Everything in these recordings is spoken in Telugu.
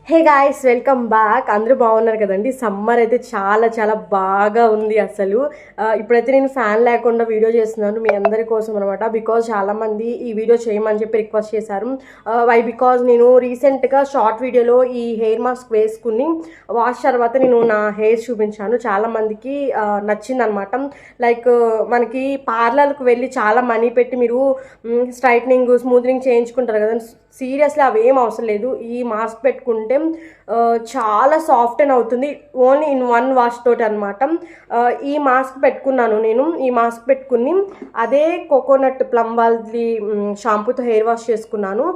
Hey guys, welcome back. అందరూ బాగున్నారు కదండి. సమ్మర్ అయితే చాలా చాలా బాగా ఉంది అసలు. ఇప్పుడైతే నేను ఫ్యాన్ లేకుండా వీడియో చేస్తున్నాను మీ అందరి కోసం అనమాట. బికాజ్ చాలామంది ఈ వీడియో చేయమని చెప్పి రిక్వెస్ట్ చేశారు. బికాజ్ నేను రీసెంట్గా షార్ట్ వీడియోలో ఈ హెయిర్ మాస్క్ వేసుకుని వాష్ తర్వాత నేను నా హెయిర్ చూపించాను. చాలామందికి నచ్చింది అనమాట. లైక్ మనకి పార్లర్కి వెళ్ళి చాలా మనీ పెట్టి మీరు స్ట్రైట్నింగ్ స్మూత్నింగ్ చేయించుకుంటారు కదా. సీరియస్లీ అవి ఏం అవసరం లేదు. ఈ మాస్క్ పెట్టుకుంటే చాలా సాఫ్ట్ అండ్ అవుతుంది. ఓన్లీ ఇన్ వన్ వాష్ తోటి అనమాట. ఈ మాస్క్ పెట్టుకున్నాను నేను. ఈ మాస్క్ పెట్టుకుని అదే కోకోనట్ ప్లమ్ వాళ్ళది షాంపూతో హెయిర్ వాష్ చేసుకున్నాను.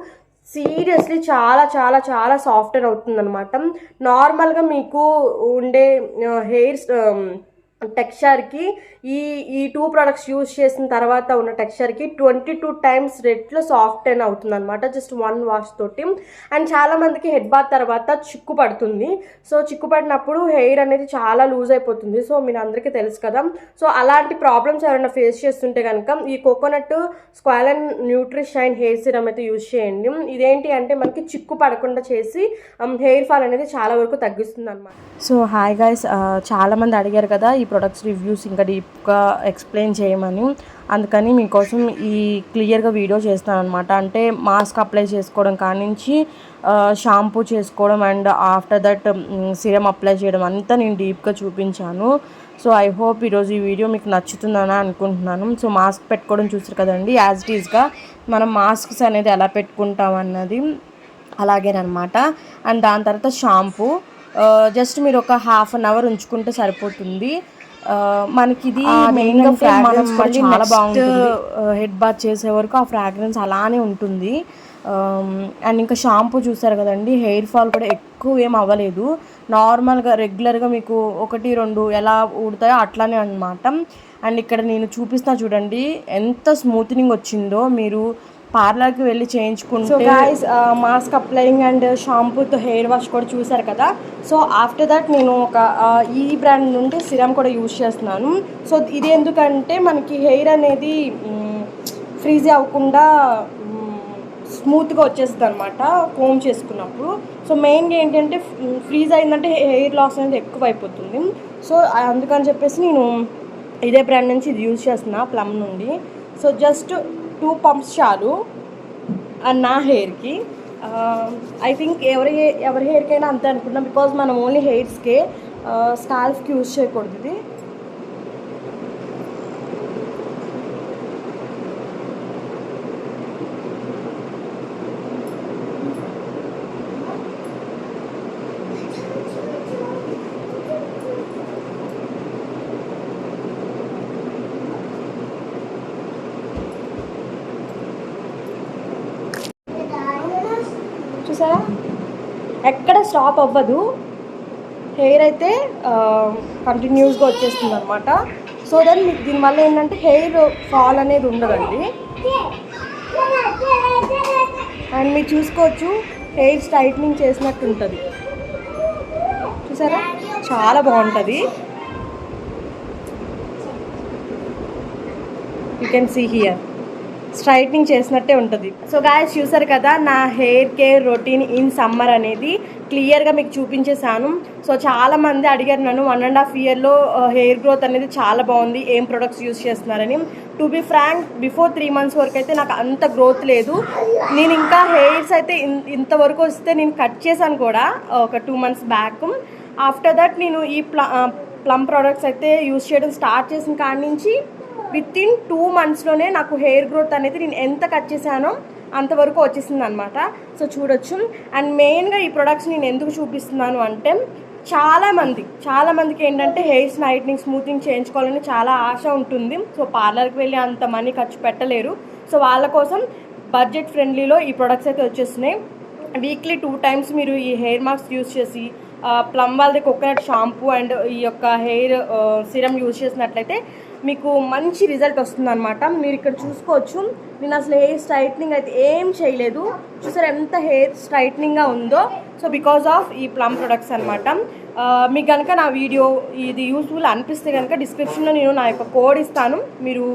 సీరియస్లీ చాలా చాలా చాలా సాఫ్ట్ అండ్ అవుతుంది అనమాట. నార్మల్గా మీకు ఉండే హెయిర్స్ టెక్స్చర్కి ఈ టూ ప్రొడక్ట్స్ యూజ్ చేసిన తర్వాత ఉన్న టెక్స్చర్కి 22 టైమ్స్ రెట్లు సాఫ్ట్ అండ్ అవుతుంది అనమాట, జస్ట్ వన్ వాష్ తోటి. అండ్ చాలామందికి హెడ్ బాత్ తర్వాత చిక్కు పడుతుంది. సో చిక్కు పడినప్పుడు హెయిర్ అనేది చాలా లూజ్ అయిపోతుంది. సో మీరు అందరికీ తెలుసు కదా. సో అలాంటి ప్రాబ్లమ్స్ ఎవరైనా ఫేస్ చేస్తుంటే కనుక ఈ coconut squalane nutri shine hair serum అయితే యూజ్ చేయండి. ఇదేంటి అంటే మనకి చిక్కు పడకుండా చేసి హెయిర్ ఫాల్ అనేది చాలా వరకు తగ్గిస్తుంది అనమాట. సో హాయ్ గైస్, చాలామంది అడిగారు కదా ఈ ప్రొడక్ట్స్ రివ్యూస్ ఇంకా డీప్గా ఎక్స్ప్లెయిన్ చేయమని. అందుకని మీకోసం ఈ క్లియర్గా వీడియో చేస్తాను అనమాట. అంటే మాస్క్ అప్లై చేసుకోవడం కానించి షాంపూ చేసుకోవడం and after that serum apply చేయడం అంతా నేను డీప్గా చూపించాను. సో ఐ హోప్ ఈరోజు ఈ వీడియో మీకు నచ్చుతుందని అనుకుంటున్నాను. సో మాస్క్ పెట్టుకోవడం చూస్తారు కదండి, యాజ్ ఇట్ ఈస్గా మనం మాస్క్స్ అనేది ఎలా పెట్టుకుంటాం అన్నది అలాగేనమాట. అండ్ దాని తర్వాత షాంపూ జస్ట్ మీరు ఒక హాఫ్ అన్ అవర్ ఉంచుకుంటే సరిపోతుంది. మనకి ఇది మెయిన్గా ఫ్రాగ్రెన్స్ కూడా చాలా బాగుంటుంది. హెడ్ బాత్ చేసే వరకు ఆ ఫ్రాగ్రెన్స్ అలానే ఉంటుంది. అండ్ ఇంకా షాంపూ చూసారు కదండి, హెయిర్ ఫాల్ కూడా ఎక్కువ ఏం అవ్వలేదు. నార్మల్గా రెగ్యులర్గా మీకు 1-2 ఎలా ఊడతాయో అట్లానే అనమాట. అండ్ ఇక్కడ నేను చూపిస్తున్నా చూడండి ఎంత స్మూత్నింగ్ వచ్చిందో. మీరు పార్లర్కి వెళ్ళి చేయించుకుంటే. So guys, mask applying and షాంపూతో హెయిర్ వాష్ కూడా చూసారు కదా. సో ఆఫ్టర్ దట్ నేను ఒక ఈ బ్రాండ్ నుండి సిరమ్ కూడా యూజ్ చేస్తున్నాను. సో ఇది ఎందుకంటే మనకి హెయిర్ అనేది ఫ్రీజీ అవ్వకుండా స్మూత్గా వచ్చేస్తుంది అనమాట కోమ్ చేసుకున్నప్పుడు. సో మెయిన్గా ఏంటంటే ఫ్రీజ్ అయిందంటే హెయిర్ లాస్ అనేది ఎక్కువ అయిపోతుంది. సో అందుకని చెప్పేసి నేను ఇదే బ్రాండ్ నుంచి ఇది యూజ్ చేస్తున్నా, ప్లమ్ నుండి. సో జస్ట్ 2 పంప్స్ చాలు నా హెయిర్కి. ఐ థింక్ ఎవరి హెయిర్కైనా అంతే అనుకుంటున్నాం. బికాజ్ మనం ఓన్లీ హెయిర్స్కే, స్కాల్ఫ్కి యూజ్ చేయకూడదు ఇది. చూసారా, ఎక్కడ స్టాప్ అవ్వదు. హెయిర్ అయితే కంటిన్యూస్గా వచ్చేస్తుంది అనమాట. సో దెన్ మీకు దీనివల్ల ఏంటంటే హెయిర్ ఫాల్ అనేది ఉండదండి. అండ్ మీరు చూసుకోవచ్చు హెయిర్ స్ట్రైట్నింగ్ చేసినట్టు ఉంటుంది. చూసారా, చాలా బాగుంటుంది. You can see here straightening చేసినట్టే ఉంటుంది. సో గాయస్, చూసారు కదా నా hair care routine in summer అనేది క్లియర్గా మీకు చూపించేశాను. సో చాలామంది అడిగారు నన్ను 1.5 ఇయర్లో హెయిర్ గ్రోత్ అనేది చాలా బాగుంది, ఏం ప్రొడక్ట్స్ యూజ్ చేస్తున్నారని. To be frank, before 3 months వరకు అయితే నాకు అంత గ్రోత్ లేదు. నేను ఇంకా హెయిర్స్ అయితే ఇంతవరకు వస్తే నేను కట్ చేశాను కూడా ఒక 2 months బ్యాక్. ఆఫ్టర్ దట్ నేను ఈ ప్లమ్ ప్రొడక్ట్స్ అయితే యూజ్ చేయడం స్టార్ట్ చేసిన కాడి నుంచి విత్-ఇన్ 2 monthsలోనే నాకు హెయిర్ గ్రోత్ అనేది నేను ఎంత కట్ చేశానో అంతవరకు వచ్చేసింది అనమాట. సో చూడొచ్చు. అండ్ మెయిన్గా ఈ ప్రొడక్ట్స్ నేను ఎందుకు చూపిస్తున్నాను అంటే చాలామందికి ఏంటంటే హెయిర్ స్ట్రైట్నింగ్ స్మూతింగ్ చేయించుకోవాలని చాలా ఆశ ఉంటుంది. సో పార్లర్కి వెళ్ళి అంత మనీ ఖర్చు పెట్టలేరు. సో వాళ్ళ కోసం బడ్జెట్ ఫ్రెండ్లీలో ఈ ప్రొడక్ట్స్ అయితే వచ్చేస్తున్నాయి. వీక్లీ 2 times మీరు ఈ హెయిర్ మాస్క్ యూజ్ చేసి ప్లమ్ వాళ్ళది కోకోనట్ షాంపూ అండ్ ఈ యొక్క హెయిర్ సిరమ్ యూజ్ చేసినట్లయితే మీకు మంచి రిజల్ట్ వస్తుందన్నమాట. మీరు ఇక్కడ చూసుకోవచ్చు, నేను అసలు హెయిర్ స్ట్రైట్నింగ్ అయితే ఏం చేయలేదు. చూసారు ఎంత హెయిర్ స్ట్రైట్నింగ్గా ఉందో. సో బికాజ్ ఆఫ్ ఈ ప్లమ్ ప్రొడక్ట్స్ అనమాట. మీకు కనుక నా వీడియో ఇది యూస్ఫుల్ అనిపిస్తే కనుక డిస్క్రిప్షన్లో నేను నా యొక్క కోడ్ ఇస్తాను, మీరు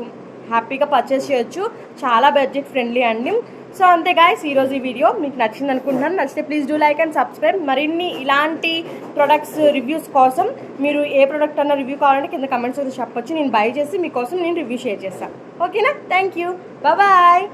హ్యాపీగా పర్చేస్ చేయొచ్చు. చాలా బడ్జెట్ ఫ్రెండ్లీ అండి. సో అంతే గాయ్స్, ఈరోజు ఈ వీడియో మీకు నచ్చింది అనుకుంటున్నాను. నచ్చితే please do like and subscribe. మరిన్ని ఇలాంటి ప్రొడక్ట్స్ రివ్యూస్ కోసం మీరు ఏ ప్రొడక్ట్ అన్న రివ్యూ కావాలంటే కింద కమెంట్స్ అయితే చెప్పొచ్చు. నేను బై చేసి మీకోసం నేను రివ్యూ షేర్ చేస్తాను. ఓకేనా? Thank you, bye.